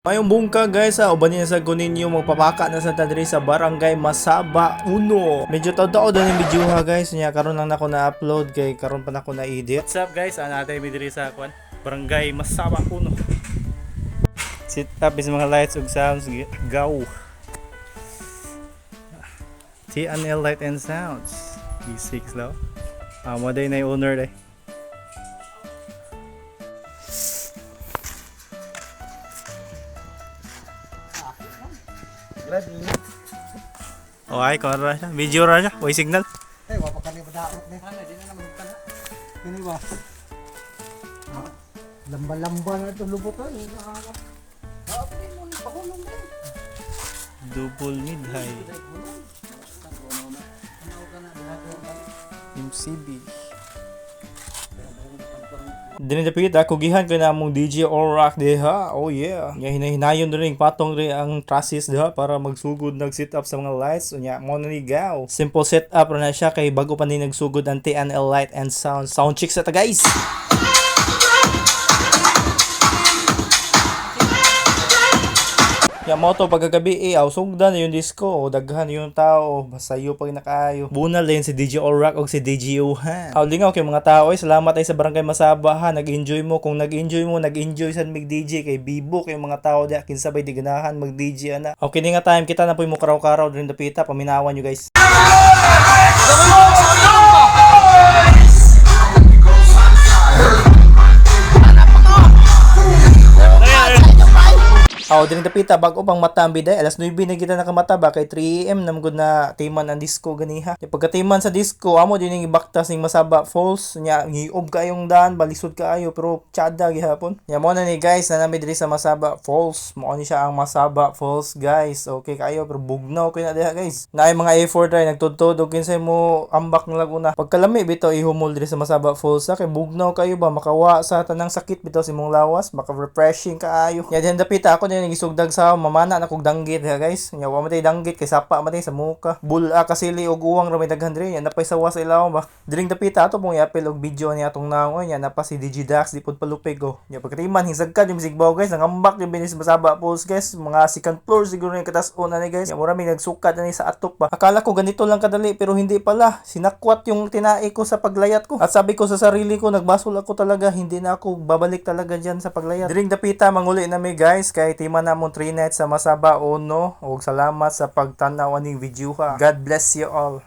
Mayong bungka guys ha, uban niya sa kuninyo magpapaka na sa tadri sa Barangay Masaba 1. Medyo tao-tao din yung video ha guys, niya karon lang nako na-upload kay karon pa nako na-edit. What's up guys, natin mi diri sa kwan Barangay Masaba 1. Sit up is mga lights ug sounds go. TNL Light and Sounds. B6 daw. Mo day na yung owner day. Oh ay, kamera siya. Video ra siya. Way signal. Eh, wapa kami madaot ni. Ano, di na naman kana. Kini ba? Lamba-lamba na ito lubutan. Okay mo ni pakulong na. Double mid high. MCB. Dini dapit ako gihan ko na mong DJ Allrock diha. Oh yeah. Nya hinahinayon rin patong rin ang trusses diha para magsugod nag sit up sa mga lights. Nya mo na ni gaw. Simple setup ra na siya kay bago pa ni nagsugod ang TNL Light and Sound. Sound check sa ta guys. Ya mo to pagkagabi sugdan yung disco o daghan yung tao basayo pag nakaayo. Bunal din si DJ Allrock o si DJ Ohan. Lingaw kay mga tao salamat ay sa Barangay Masaba ha. Nag-enjoy mo kung nag-enjoy sa mig DJ kay Bibo kay mga tao di kinsabay di ganahan mag DJ ana. Okay ni nga time kita na poy mo karaw-karaw din dapita paminawan nyo guys. Din dapita bago pang matambi day alas 9 na kita nakamata ba kay 3 AM namgud na timan ang disco ganiha. Pagkatiman sa disco amo din ning ibaktas ning Masaba Falls nya ngiob kayong daan balisod kaayo pero tiada gihapon. Nya mo na ni guys na nami diri sa Masaba Falls. Mao ni siya ang Masaba Falls guys. Okay kayo pero bugnaw kay na diha guys. Naay mga effort ay nagtudtod og kinsay mo ambak ng Laguna. Pagkalami bitaw ihumol diri sa Masaba Falls kay bugnaw kayo ba makawa sa tanang sakit bitaw si mong lawas maka refreshing kaayo. Nya din dapita ako din sugdag sa mamana na kog danggit ha guys. Nya wa matay danggit kay sapa matay sa muka. Bula kasili og uwang ra may daghan diri nya napay sawa sa ilaw ba. Diring dapita ato pong i-apil og video ni atong naongoy nya napa si Digidax di pud palupig go. Nya pagkatiman hisagkad yung sigbaw guys nangambak yung binis Masaba Falls guys. Mga second floor siguro yung katas-on na ni guys. Nya mura may nagsukat na ni sa atop ba. Akala ko ganito lang kadali pero hindi pala. Sinakwat yung tinai ko sa paglayat ko. At sabi ko sa sarili ko nagbasol ako talaga hindi na ako babalik talaga diyan sa paglayat. Diring dapita manguli na mi guys kay timan namong 3 nights sa Masaba 1 ug salamat sa pagtanaw aning video ha. God bless you all.